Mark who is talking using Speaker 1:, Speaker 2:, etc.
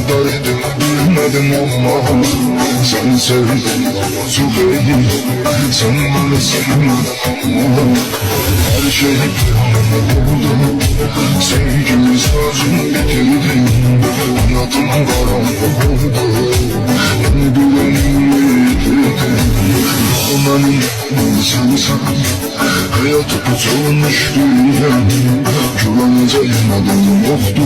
Speaker 1: Derdim bilmedim ama sen sevdin çok iyi. Sen beni sevmedin ama her şey bir anda oldu. Sevgimi sözünü bitirdim, hayatım karanlık oldu. Beni güvenimi yitirdim. Amanın sensen hayatı tutulmuş dünya. Güveneceğim adam yoktu.